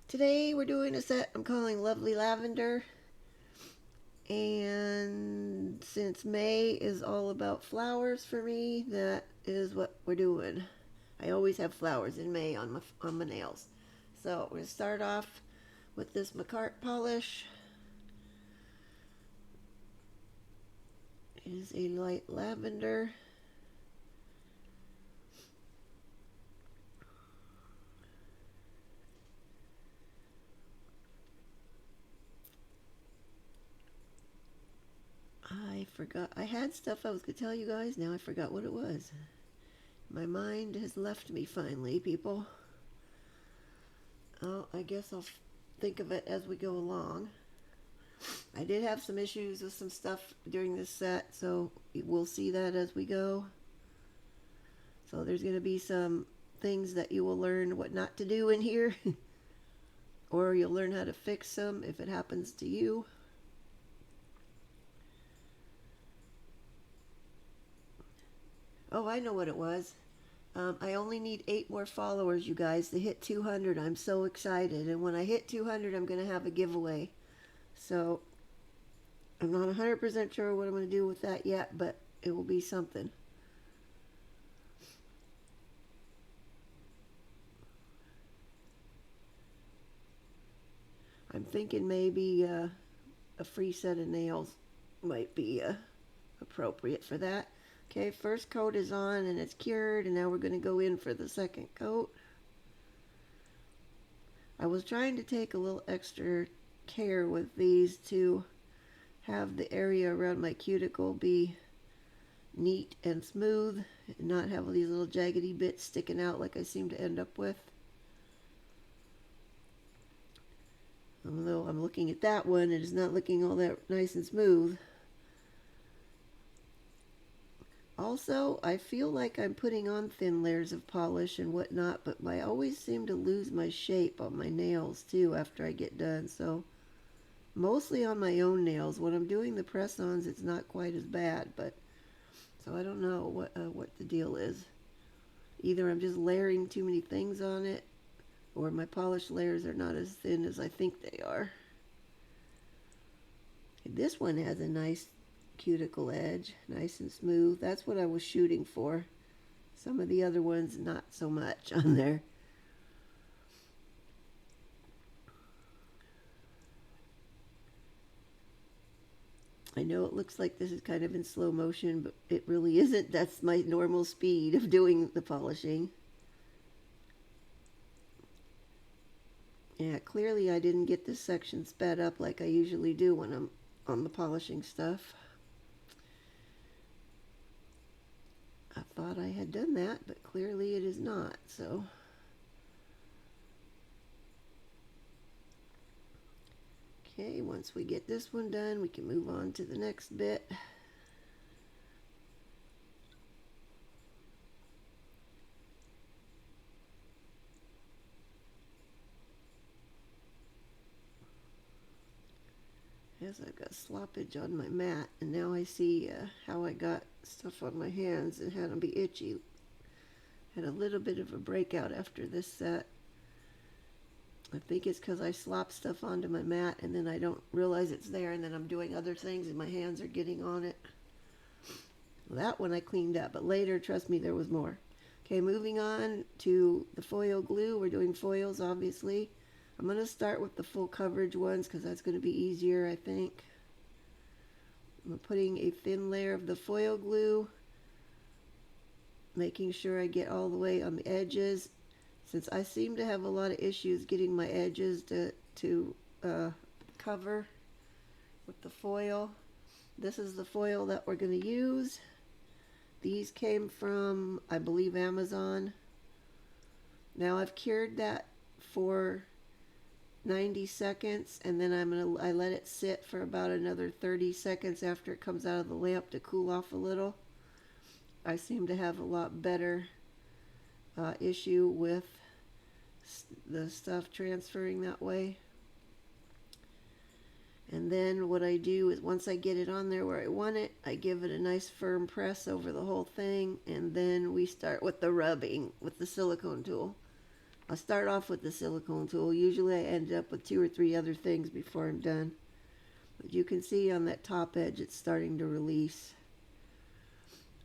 Today we're doing a set I'm calling Lovely Lavender, and since May is all about flowers for me, that is what we're doing. I always have flowers in May on my nails. So we're gonna start off with this Makartt polish. It is a light lavender. I forgot. I had stuff I was going to tell you guys. Now I forgot what it was. My mind has left me finally, people. Oh, I guess I'll think of it as we go along. I did have some issues with some stuff during this set, so we'll see that as we go. So there's going to be some things that you will learn what not to do in here. Or you'll learn how to fix them if it happens to you. Oh, I know what it was. I only need 8 more followers, you guys, to hit 200. I'm so excited. And when I hit 200, I'm going to have a giveaway. So I'm not 100% sure what I'm going to do with that yet, but it will be something. I'm thinking maybe a free set of nails might be appropriate for that. Okay, first coat is on and it's cured, and now we're going to go in for the second coat. I was trying to take a little extra care with these to have the area around my cuticle be neat and smooth and not have these little jaggedy bits sticking out like I seem to end up with. Although I'm looking at that one, it is not looking all that nice and smooth. Also, I feel like I'm putting on thin layers of polish and whatnot, but I always seem to lose my shape on my nails too after I get done. So mostly on my own nails. When I'm doing the press-ons, it's not quite as bad, but so I don't know what the deal is. Either I'm just layering too many things on it, or my polish layers are not as thin as I think they are. This one has a nice cuticle edge, nice and smooth. That's what I was shooting for. Some of the other ones, not so much on there. I know it looks like this is kind of in slow motion, but it really isn't. That's my normal speed of doing the polishing. Yeah, clearly I didn't get this section sped up like I usually do when I'm on the polishing stuff. I thought I had done that, but clearly it is not, so. Okay, once we get this one done, we can move on to the next bit. As I've got sloppage on my mat, and now I see how I got stuff on my hands and had them be itchy. Had a little bit of a breakout after this set. I think it's because I slop stuff onto my mat and then I don't realize it's there, and then I'm doing other things and my hands are getting on it. Well, that one I cleaned up, but later, trust me, there was more. Okay, moving on to the foil glue. We're doing foils, obviously. I'm going to start with the full coverage ones because that's going to be easier, I think. I'm putting a thin layer of the foil glue, making sure I get all the way on the edges, since I seem to have a lot of issues getting my edges to cover with the foil. This is the foil that we're going to use. These came from, I believe, Amazon. Now I've cured that for 90 seconds, and then I let it sit for about another 30 seconds after it comes out of the lamp to cool off a little. I seem to have a lot better issue with the stuff transferring that way. And then what I do is once I get it on there where I want it, I give it a nice firm press over the whole thing, and then we start with the rubbing with the silicone tool. I'll start off with the silicone tool. Usually I end up with 2 or 3 other things before I'm done. But you can see on that top edge it's starting to release.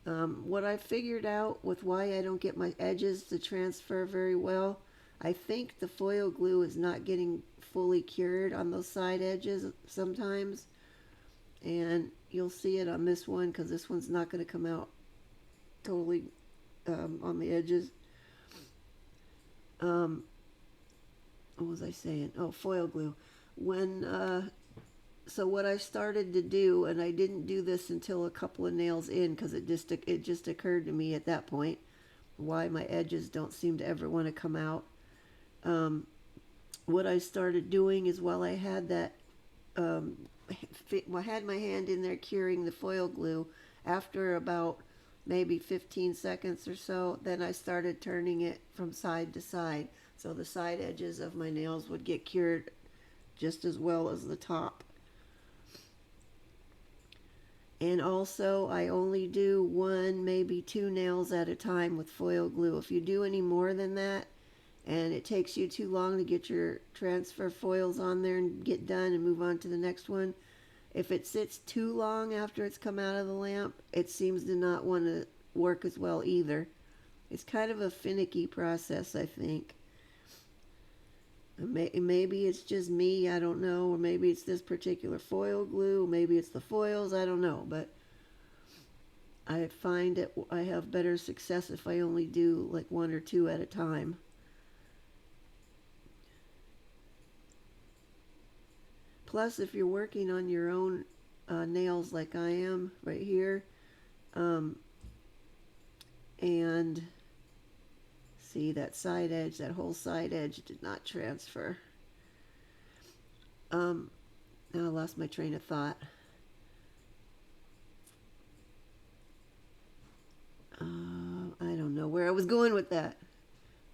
What I figured out with why I don't get my edges to transfer very well, I think the foil glue is not getting fully cured on those side edges sometimes. And you'll see it on this one because this one's not going to come out totally on the edges. What was I saying? Oh, foil glue. So what I started to do, and I didn't do this until a couple of nails in because it just occurred to me at that point why my edges don't seem to ever want to come out. What I started doing is while I had that, I had my hand in there curing the foil glue, after about maybe 15 seconds or so, then I started turning it from side to side. So the side edges of my nails would get cured just as well as the top. And also, I only do 1, maybe 2 nails at a time with foil glue. If you do any more than that, and it takes you too long to get your transfer foils on there and get done and move on to the next one, if it sits too long after it's come out of the lamp, it seems to not want to work as well either. It's kind of a finicky process, I think. Maybe it's just me, I don't know, or maybe it's this particular foil glue, maybe it's the foils, I don't know, but I find that I have better success if I only do like 1 or 2 at a time. Plus, if you're working on your own nails like I am right here, and see that side edge, that whole side edge did not transfer. Now I lost my train of thought. I don't know where I was going with that.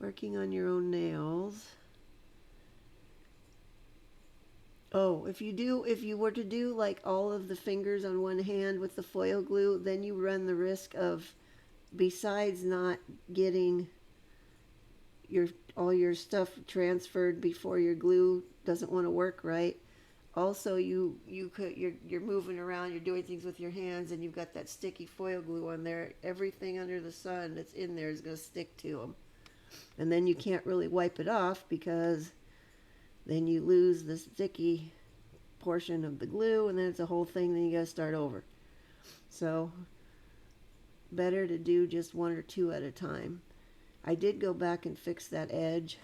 Working on your own nails. Oh, if you were to do like all of the fingers on one hand with the foil glue, then you run the risk of, besides not getting all your stuff transferred before your glue doesn't want to work right. Also, you're moving around, you're doing things with your hands, and you've got that sticky foil glue on there. Everything under the sun that's in there is going to stick to them, and then you can't really wipe it off because then you lose the sticky portion of the glue, and then it's a whole thing. Then you got to start over. So better to do just 1 or 2 at a time. I did go back and fix that edge.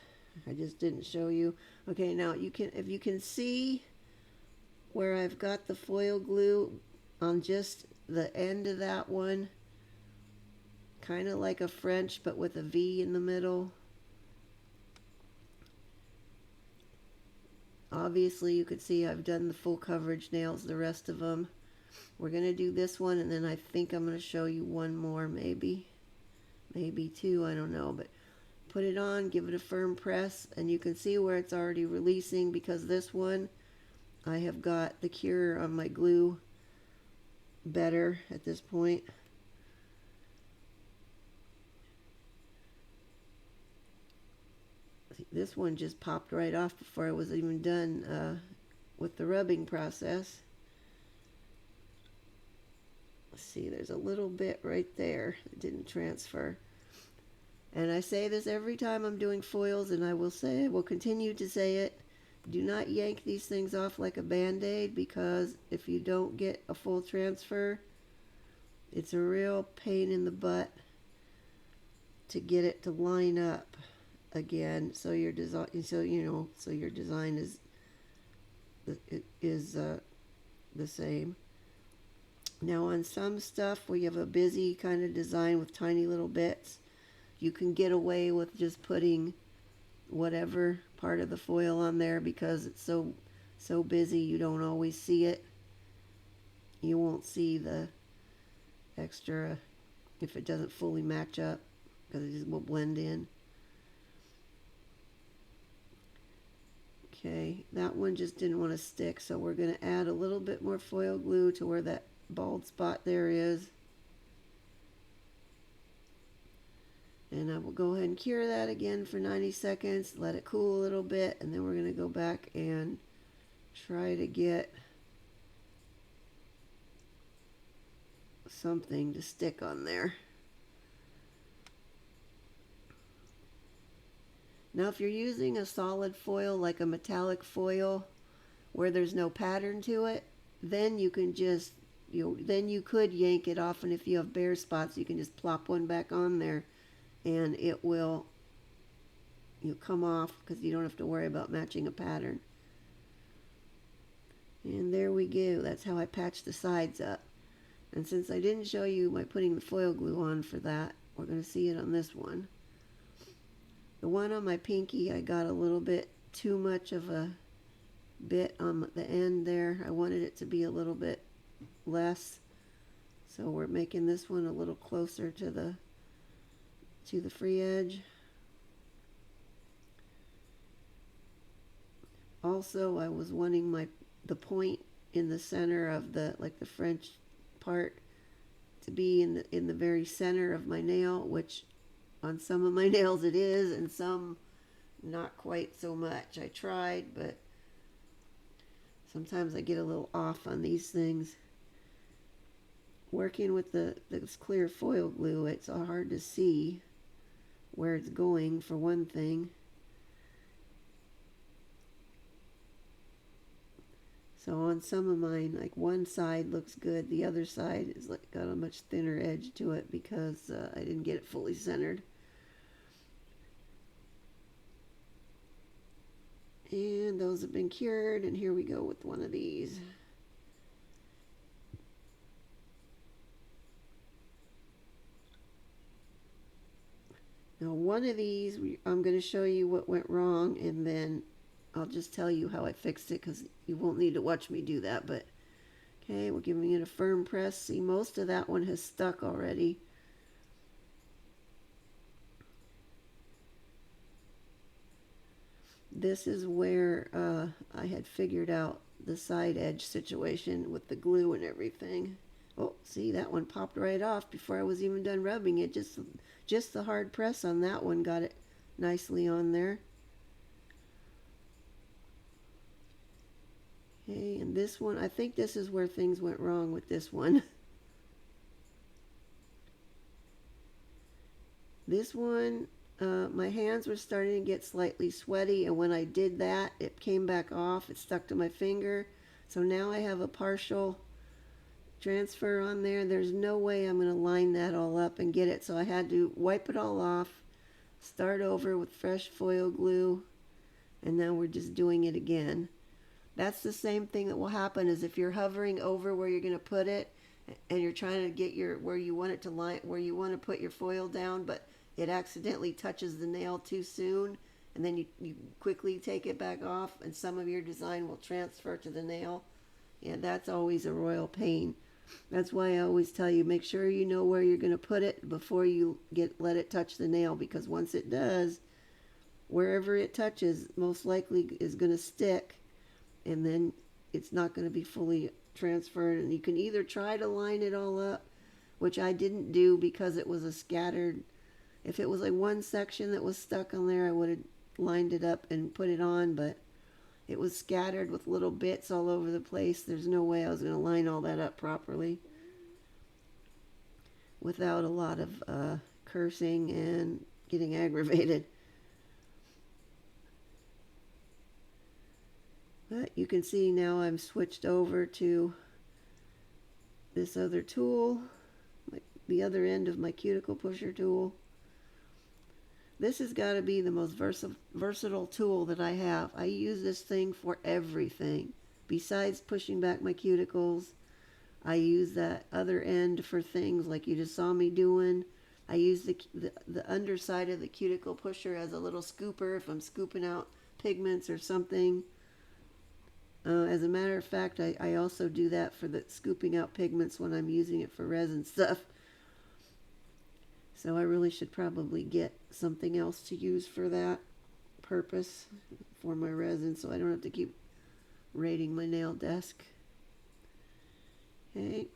I just didn't show you. Okay, now if you can see where I've got the foil glue on just the end of that one, kind of like a French but with a V in the middle. Obviously you could see I've done the full coverage nails, the rest of them. We're going to do this one, and then I think I'm going to show you one more, maybe 2, I don't know, but put it on, give it a firm press, and you can see where it's already releasing, because this one I have got the cure on my glue better at this point. This one just popped right off before I was even done with the rubbing process. Let's see, there's a little bit right there that didn't transfer. And I say this every time I'm doing foils, and I will continue to say it. Do not yank these things off like a band-aid, because if you don't get a full transfer, it's a real pain in the butt to get it to line up again. So your design, so your design is the same. Now on some stuff where you have a busy kind of design with tiny little bits, you can get away with just putting whatever part of the foil on there, because it's so busy you don't always see it. You won't see the extra if it doesn't fully match up, because it just will blend in. Okay, that one just didn't want to stick, so we're going to add a little bit more foil glue to where that bald spot there is. And I will go ahead and cure that again for 90 seconds, let it cool a little bit, and then we're going to go back and try to get something to stick on there. Now if you're using a solid foil like a metallic foil where there's no pattern to it, then you can just, then you could yank it off, and if you have bare spots you can just plop one back on there and it will come off because you don't have to worry about matching a pattern. And there we go. That's how I patch the sides up. And since I didn't show you my putting the foil glue on for that, we're going to see it on this one. The one on my pinky, I got a little bit too much of a bit on the end there. I wanted it to be a little bit less. So we're making this one a little closer to the free edge. Also, I was wanting the point in the center of the French part to be in the very center of my nail, which on some of my nails it is, and some not quite so much. I tried, but sometimes I get a little off on these things. Working with this clear foil glue, it's hard to see where it's going, for one thing. So on some of mine, like one side looks good, the other side is got a much thinner edge to it because I didn't get it fully centered. And those have been cured, and here we go with one of these. Now one of these, I'm going to show you what went wrong, and then I'll just tell you how I fixed it because you won't need to watch me do that. But okay, we're giving it a firm press. See, most of that one has stuck already. This is where I had figured out the side edge situation with the glue and everything. Oh, see, that one popped right off before I was even done rubbing it. Just the hard press on that one got it nicely on there. Okay, and this one, I think this is where things went wrong with this one. This one, my hands were starting to get slightly sweaty, and when I did that, it came back off. It stuck to my finger. So now I have a partial transfer on there. There's no way I'm going to line that all up and get it. So I had to wipe it all off, start over with fresh foil glue, and now we're just doing it again. That's the same thing that will happen is if you're hovering over where you're going to put it and you're trying to get where you want it to line, where you want to put your foil down, but it accidentally touches the nail too soon, and then you quickly take it back off, and some of your design will transfer to the nail. Yeah, that's always a royal pain. That's why I always tell you, make sure you know where you're going to put it before you let it touch the nail, because once it does, wherever it touches most likely is going to stick, and then it's not going to be fully transferred. And you can either try to line it all up, which I didn't do because it was a scattered. If it was like one section that was stuck on there, I would have lined it up and put it on, but it was scattered with little bits all over the place. There's no way I was going to line all that up properly without a lot of cursing and getting aggravated. But you can see now I'm switched over to this other tool, the other end of my cuticle pusher tool. This has got to be the most versatile tool that I have. I use this thing for everything. Besides pushing back my cuticles, I use that other end for things like you just saw me doing. I use the underside of the cuticle pusher as a little scooper if I'm scooping out pigments or something. As a matter of fact, I also do that for the scooping out pigments when I'm using it for resin stuff. So I really should probably get something else to use for that purpose for my resin, so I don't have to keep raiding my nail desk. Okay,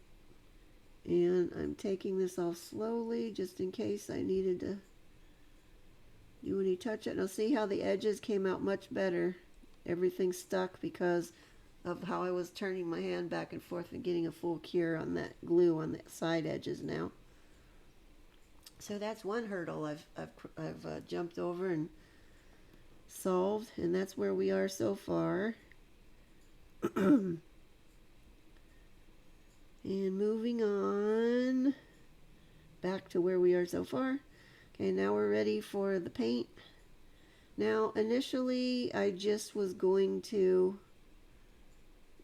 and I'm taking this off slowly just in case I needed to do any touch up. Now see how the edges came out much better. Everything stuck because of how I was turning my hand back and forth and getting a full cure on that glue on the side edges now. So that's one hurdle I've jumped over and solved, and that's where we are so far. And moving on back to where we are so far. Okay, now we're ready for the paint. Now initially I just was going to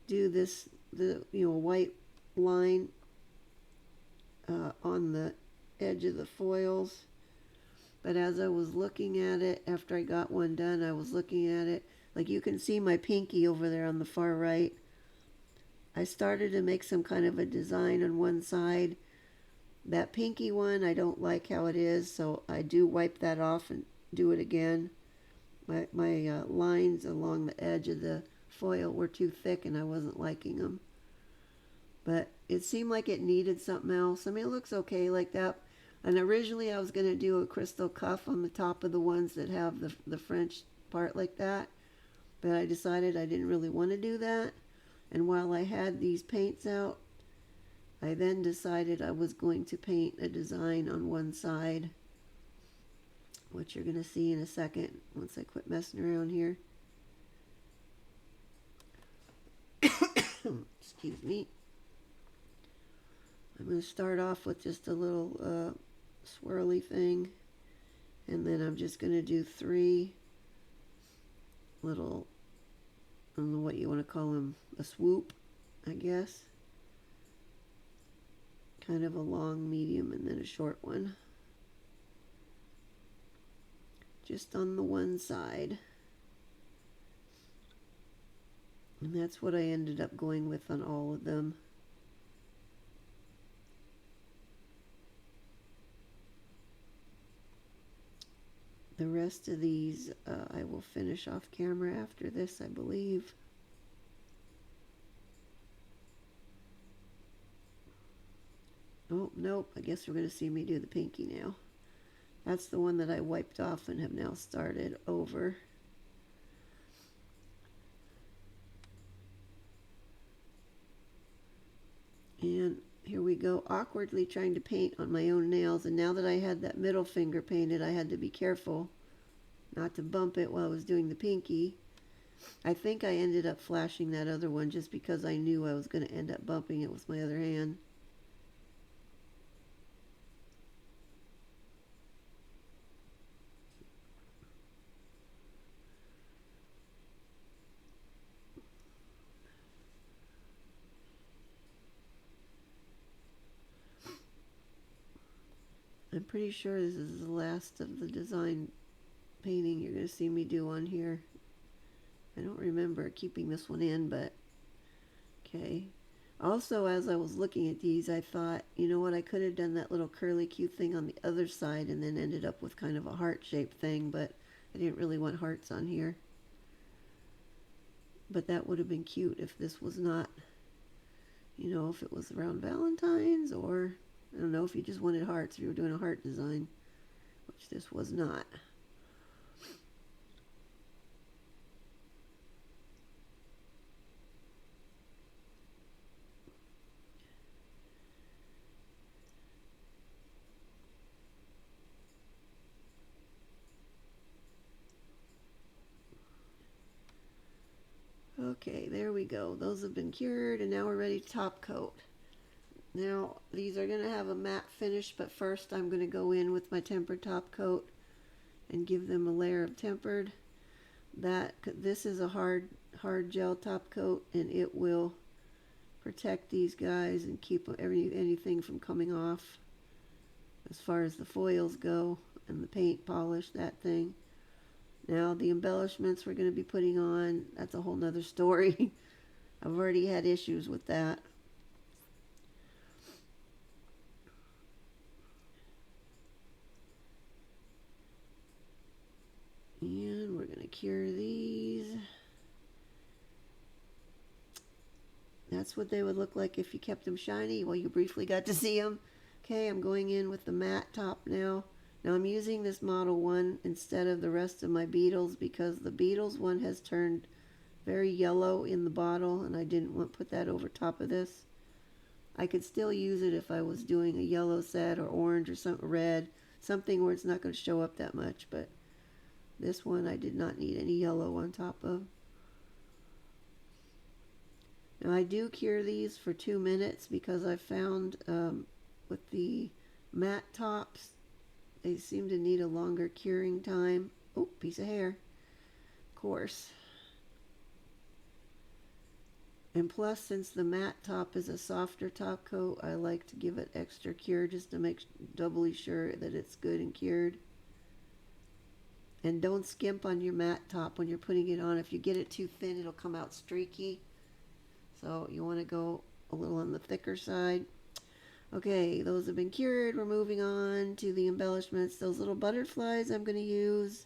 do this, the white line on the edge of the foils, but as I was looking at it after I got one done, I was looking at it, like you can see my pinky over there on the far right. I started to make some kind of a design on one side. That pinky one, I don't like how it is, so I do wipe that off and do it again. My lines along the edge of the foil were too thick and I wasn't liking them. But it seemed like it needed something else. I mean, it looks okay like that. And originally I was going to do a crystal cuff on the top of the ones that have the French part like that. But I decided I didn't really want to do that. And while I had these paints out, I then decided I was going to paint a design on one side, which you're going to see in a second once I quit messing around here. Excuse me. I'm going to start off with just a little swirly thing, and then I'm just going to do 3 little, I don't know what you want to call them, a swoop, I guess. Kind of a long, medium, and then a short one. Just on the one side. And that's what I ended up going with on all of them. The rest of these I will finish off camera after this, I believe. Oh, nope, I guess we're going to see me do the pinky now. That's the one that I wiped off and have now started over. And here we go, awkwardly trying to paint on my own nails. And now that I had that middle finger painted, I had to be careful not to bump it while I was doing the pinky. I think I ended up flashing that other one just because I knew I was going to end up bumping it with my other hand. I'm pretty sure this is the last of the design painting you're going to see me do on here. I don't remember keeping this one in, but okay. Also, as I was looking at these, I thought, you know what, I could have done that little curly cute thing on the other side and then ended up with kind of a heart-shaped thing, but I didn't really want hearts on here. But that would have been cute if this was not, you know, if it was around Valentine's, or I don't know, if you just wanted hearts, if you were doing a heart design, which this was not. Okay, there we go. Those have been cured, and now we're ready to top coat. Now, these are going to have a matte finish, but first I'm going to go in with my tempered top coat and give them a layer of tempered. This is a hard gel top coat, and it will protect these guys and keep anything from coming off as far as the foils go and the paint polish, that thing. Now, the embellishments we're going to be putting on, that's a whole nother story. I've already had issues with that. And we're going to cure these. That's what they would look like if you kept them shiny. Well, you briefly got to see them. Okay, I'm going in with the matte top now. Now I'm using this Model 1 instead of the rest of my Beetles because the Beetles one has turned very yellow in the bottle, and I didn't want to put that over top of this. I could still use it if I was doing a yellow set or orange or something red, something where it's not going to show up that much, but this one I did not need any yellow on top of. Now I do cure these for 2 minutes because I found with the matte tops, they seem to need a longer curing time. Oh, piece of hair. Of course. And plus, since the matte top is a softer top coat, I like to give it extra cure just to make doubly sure that it's good and cured. And don't skimp on your matte top when you're putting it on. If you get it too thin, it'll come out streaky. So you want to go a little on the thicker side. Okay, those have been cured. We're moving on to the embellishments. Those little butterflies I'm going to use.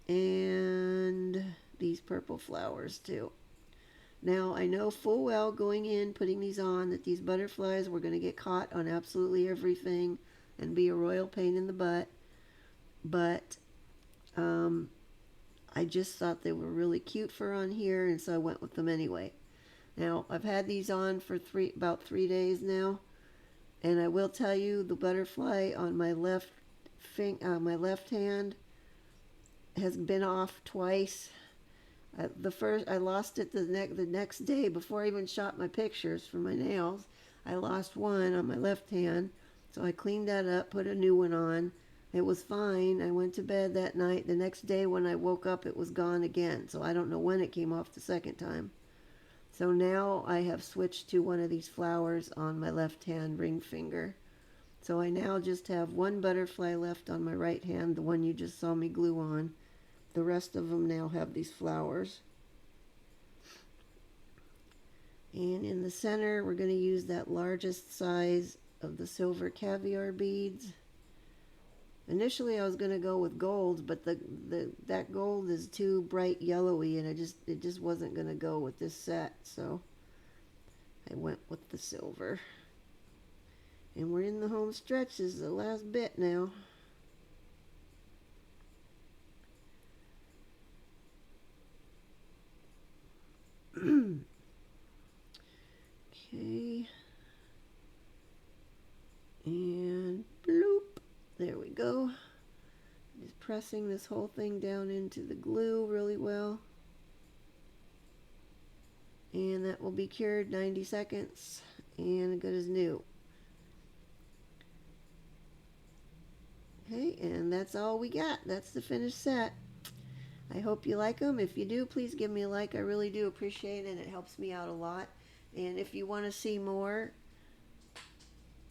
And these purple flowers too. Now, I know full well going in, putting these on, that these butterflies were going to get caught on absolutely everything and be a royal pain in the butt. But I just thought they were really cute for on here, and so I went with them anyway. Now, I've had these on for about 3 days now, and I will tell you the butterfly on my left hand has been off twice. I lost it the next day before I even shot my pictures for my nails. I lost one on my left hand, so I cleaned that up, put a new one on. It was fine. I went to bed that night. The next day when I woke up, it was gone again, so I don't know when it came off the second time. So now I have switched to one of these flowers on my left hand ring finger. So I now just have one butterfly left on my right hand, the one you just saw me glue on. The rest of them now have these flowers. And in the center, we're going to use that largest size of the silver caviar beads. Initially, I was going to go with gold, but that gold is too bright yellowy, and it just wasn't going to go with this set, so I went with the silver. And we're in the home stretch. This is the last bit now. Okay. And bloop. There we go. Just pressing this whole thing down into the glue really well. And that will be cured 90 seconds and good as new. Okay, and that's all we got. That's the finished set. I hope you like them. If you do, please give me a like. I really do appreciate it, and it helps me out a lot. And if you want to see more,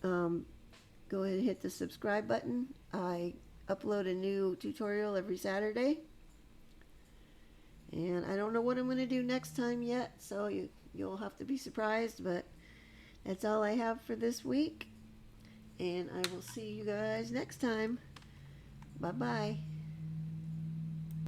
go ahead and hit the subscribe button. I upload a new tutorial every Saturday. And I don't know what I'm going to do next time yet, so you'll have to be surprised, but that's all I have for this week. And I will see you guys next time. Bye-bye.